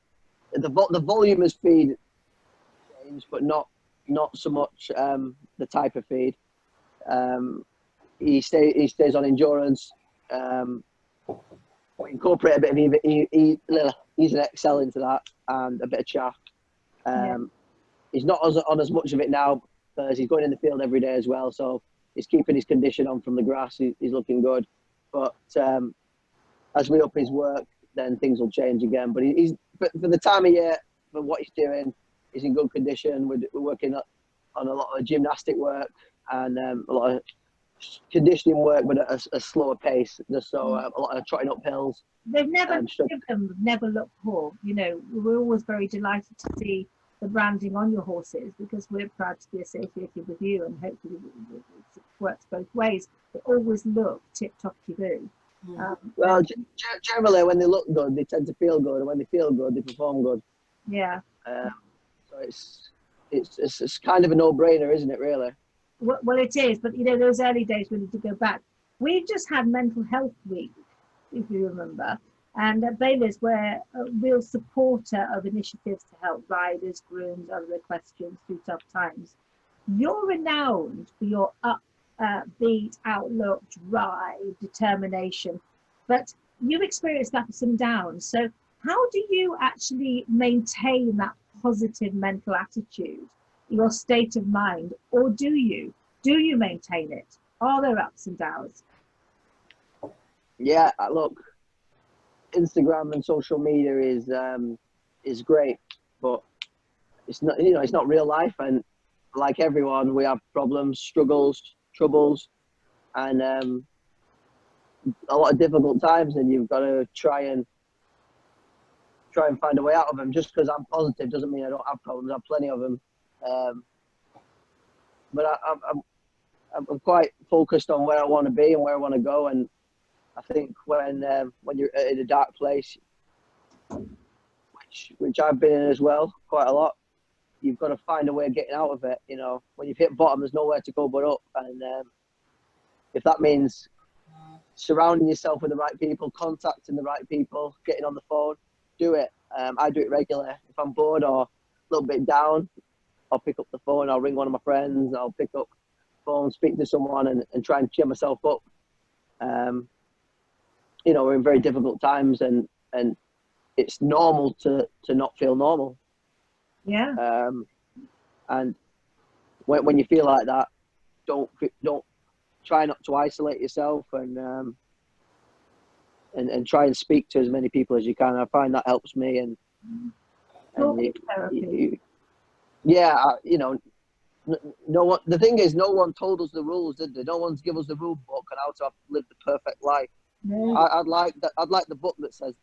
[SPEAKER 3] The volume of feed changed, but not so much the type of feed. He stays on endurance. We incorporate a bit of he's an excel into that, and a bit of chaff. He's not on as much of it now, because he's going in the field every day as well, so he's keeping his condition on from the grass. He's looking good, but as we up his work, then things will change again. But for the time of year, for what he's doing. He's in good condition. We're working on a lot of gymnastic work and a lot of conditioning work, but at a slower pace. Just so a lot of trotting up hills.
[SPEAKER 2] They've never looked poor. You know, we're always very delighted to see the branding on your horses because we're proud to be associated with you, and hopefully it works both ways. They always look tip-top-to-boo.
[SPEAKER 3] Well, generally when they look good, they tend to feel good, and when they feel good, they perform good.
[SPEAKER 2] Yeah.
[SPEAKER 3] So it's kind of a no-brainer, isn't it? Really.
[SPEAKER 2] Well, it is, but you know, those early days we need to go back. We just had Mental Health Week, if you remember, and Bailey's were a real supporter of initiatives to help riders, grooms, other equestrians through tough times. You're renowned for your upbeat outlook, drive, determination, but you've experienced ups and downs. So how do you actually maintain that positive mental attitude, your state of mind, or do you maintain it? Are there ups and downs?
[SPEAKER 3] Yeah, look, Instagram and social media is great, but it's not, you know, it's not real life, and like everyone, we have problems, struggles, troubles, and a lot of difficult times, and you've got to try and find a way out of them. Just because I'm positive doesn't mean I don't have problems. I have plenty of them, but I'm quite focused on where I want to be and where I want to go. And I think when you're in a dark place, which I've been in as well quite a lot, you've got to find a way of getting out of it. You know, when you've hit bottom, there's nowhere to go but up. And if that means surrounding yourself with the right people, contacting the right people, getting on the phone, do it. I do it regularly. If I'm bored or a little bit down, I'll pick up the phone, I'll ring one of my friends, I'll pick up the phone, speak to someone and try and cheer myself up. You know, we're in very difficult times, and it's normal to not feel normal.
[SPEAKER 2] Yeah.
[SPEAKER 3] And when you feel like that, don't try not to isolate yourself, and try and speak to as many people as you can. I find that helps me. And yeah, you know, no one. The thing is, no one told us the rules, did they? No one's given us the rule book on how to live the perfect life.
[SPEAKER 2] No.
[SPEAKER 3] I'd like that. I'd like the book that says,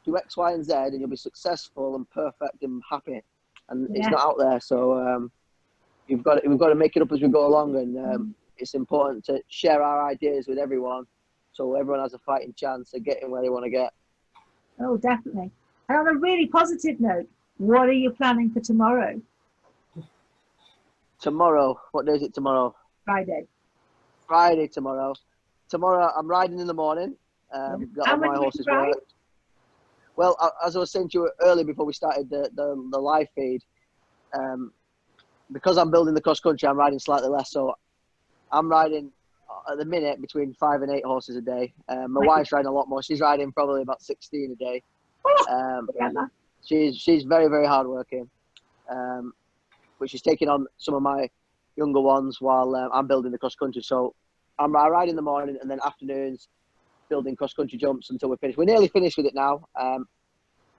[SPEAKER 3] do X, Y, and Z, and you'll be successful and perfect and happy. And it's not out there, so we've got to make it up as we go along, and it's important to share our ideas with everyone, so everyone has a fighting chance of getting where they want to get.
[SPEAKER 2] Oh, definitely. And on a really positive note, what are you planning for tomorrow?
[SPEAKER 3] Tomorrow, what day is it tomorrow?
[SPEAKER 2] Friday
[SPEAKER 3] Tomorrow. Tomorrow I'm riding in the morning. Got all my horses worked. Well, as I was saying to you earlier before we started the live feed, because I'm building the cross country, I'm riding slightly less. So I'm riding at the minute between 5 and 8 horses a day. My wife's riding a lot more. She's riding probably about 16 a day. She's very, very hardworking. But she's taking on some of my younger ones while I'm building the cross country. So I ride in the morning, and then afternoons building cross country jumps until we're finished. We're nearly finished with it now.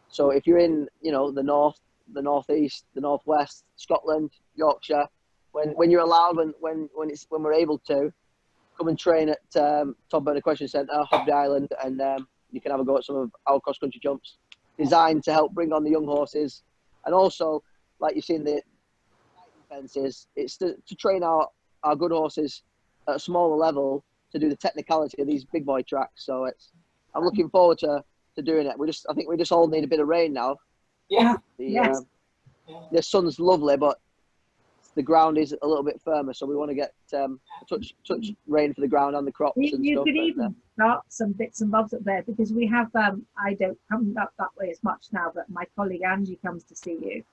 [SPEAKER 3] So if you're in, you know, the north, the northeast, the northwest, Scotland, Yorkshire, when you're allowed, when we're able to, come and train at Top Burn Equestrian Centre, Hobday Island, and you can have a go at some of our cross country jumps designed to help bring on the young horses, and also, like you've seen the fences, it's to train our good horses at a smaller level to do the technicality of these big boy tracks. So I'm looking forward to doing it. I think we just all need a bit of rain now.
[SPEAKER 1] Yeah.
[SPEAKER 3] The sun's lovely, but the ground is a little bit firmer, so we want to get touch rain for the ground and the crops.
[SPEAKER 2] You could even start some bits and bobs up there, because we have I don't come up that way as much now, but my colleague Angie comes to see you,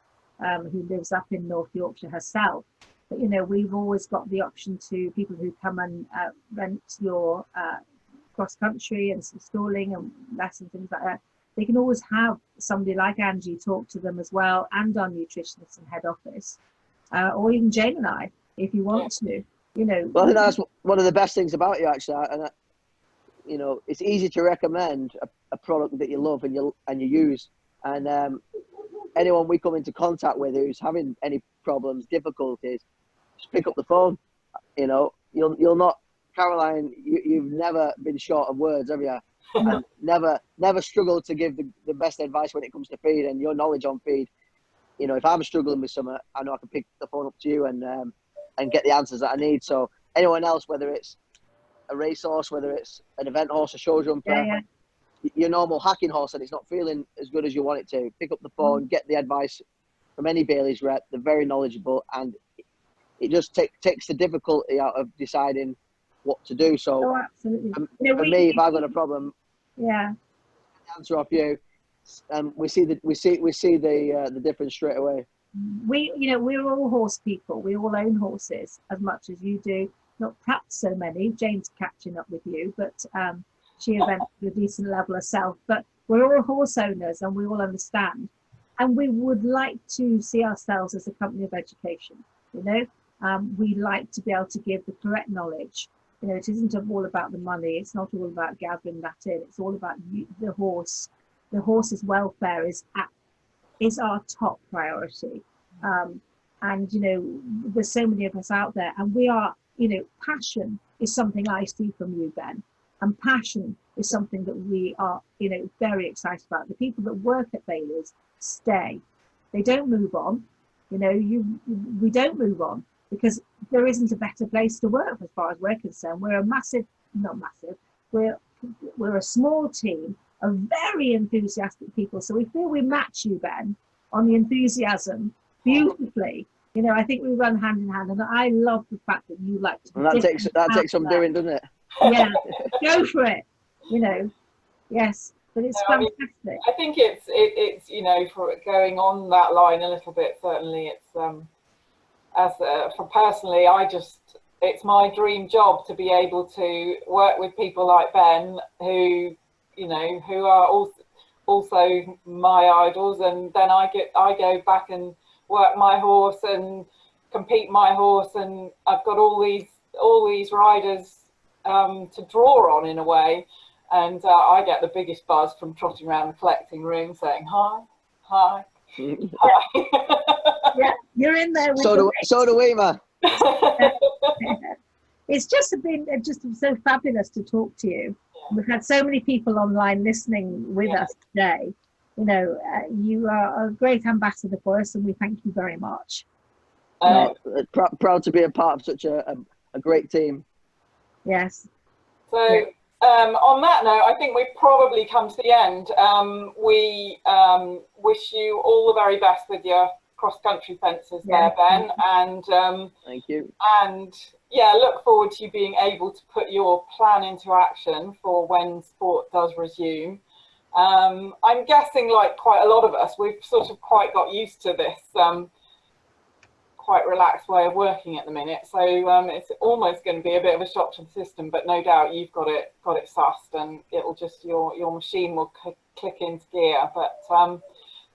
[SPEAKER 2] who lives up in North Yorkshire herself. But you know, we've always got the option to people who come and rent your cross country and some stalling and lessons, things like that. They can always have somebody like Angie talk to them as well, and our nutritionist and head office, or even Jane and I, if you want to. You know.
[SPEAKER 3] Well, I think that's one of the best things about you, actually, and you know, it's easy to recommend a product that you love and you use, and anyone we come into contact with who's having any problems, difficulties, just pick up the phone. You know, you'll not, Caroline, you've never been short of words, have you? And never struggled to give the best advice when it comes to feed, and your knowledge on feed. You know, if I'm struggling with something, I know I can pick the phone up to you and get the answers that I need. So anyone else, whether it's a racehorse, whether it's an event horse, a show jumper, your normal hacking horse and it's not feeling as good as you want it to, pick up the phone, get the advice from any Bailey's rep. They're very knowledgeable, and it just takes the difficulty out of deciding what to do. So
[SPEAKER 2] absolutely.
[SPEAKER 3] For me, if I've got a problem, answer off you, we see the difference straight away.
[SPEAKER 2] We're all horse people. We all own horses as much as you do. Not perhaps so many. Jane's catching up with you, but she eventually to a decent level herself. But we're all horse owners, and we all understand. And we would like to see ourselves as a company of education. You know, we like to be able to give the correct knowledge. You know, it isn't all about the money. It's not all about gathering that in. It's all about the horse. The horse's welfare is our top priority. And, you know, there's so many of us out there, and we are, you know, passion is something I see from you, Ben. And passion is something that we are, you know, very excited about. The people that work at Bailey's stay. They don't move on. You know, we don't move on because there isn't a better place to work as far as we're concerned. We're we're a small team of very enthusiastic people. So we feel we match you, Ben, on the enthusiasm beautifully. You know, I think we run hand in hand, and I love the fact that you like to.
[SPEAKER 3] And that takes some doing, doesn't it?
[SPEAKER 2] Yeah, go for it. You know, yes, but it's fantastic.
[SPEAKER 1] I think it's you know, for going on that line a little bit. Certainly, it's for personally, it's my dream job to be able to work with people like Ben, who, you know, who are also my idols, and then I go back and work my horse and compete my horse, and I've got all these riders to draw on in a way, and I get the biggest buzz from trotting around the collecting room saying hi, hi.
[SPEAKER 2] Yeah, you're in there. With
[SPEAKER 3] so do we, man.
[SPEAKER 2] It's just been so fabulous to talk to you. We've had so many people online listening with us today. You know, you are a great ambassador for us, and we thank you very much.
[SPEAKER 3] Proud to be a part of such a great team.
[SPEAKER 2] Yes.
[SPEAKER 1] So on that note, I think we've probably come to the end. We wish you all the very best with your cross-country fences there, Ben. And
[SPEAKER 3] thank you.
[SPEAKER 1] And yeah, look forward to you being able to put your plan into action for when sport does resume. I'm guessing, like quite a lot of us, we've sort of quite got used to this quite relaxed way of working at the minute, so it's almost going to be a bit of a shock to the system, but no doubt you've got it sussed, and it'll just your machine will click into gear. But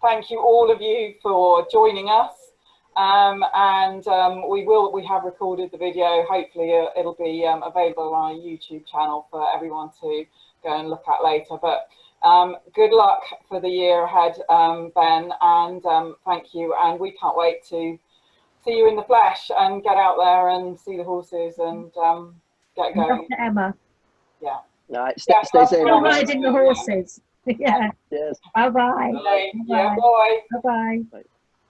[SPEAKER 1] thank you all of you for joining us, and we have recorded the video. Hopefully it'll be available on our YouTube channel for everyone to go and look at later. But good luck for the year ahead, Ben, and thank you, and we can't wait to see you in the flesh and get out there and see the horses and get going.
[SPEAKER 2] Dr. Emma.
[SPEAKER 1] Yeah.
[SPEAKER 3] All right, stay safe.
[SPEAKER 2] Still riding the horses. Yeah.
[SPEAKER 3] Yes.
[SPEAKER 2] Bye-bye.
[SPEAKER 1] Bye. Yeah, bye.
[SPEAKER 2] Bye-bye.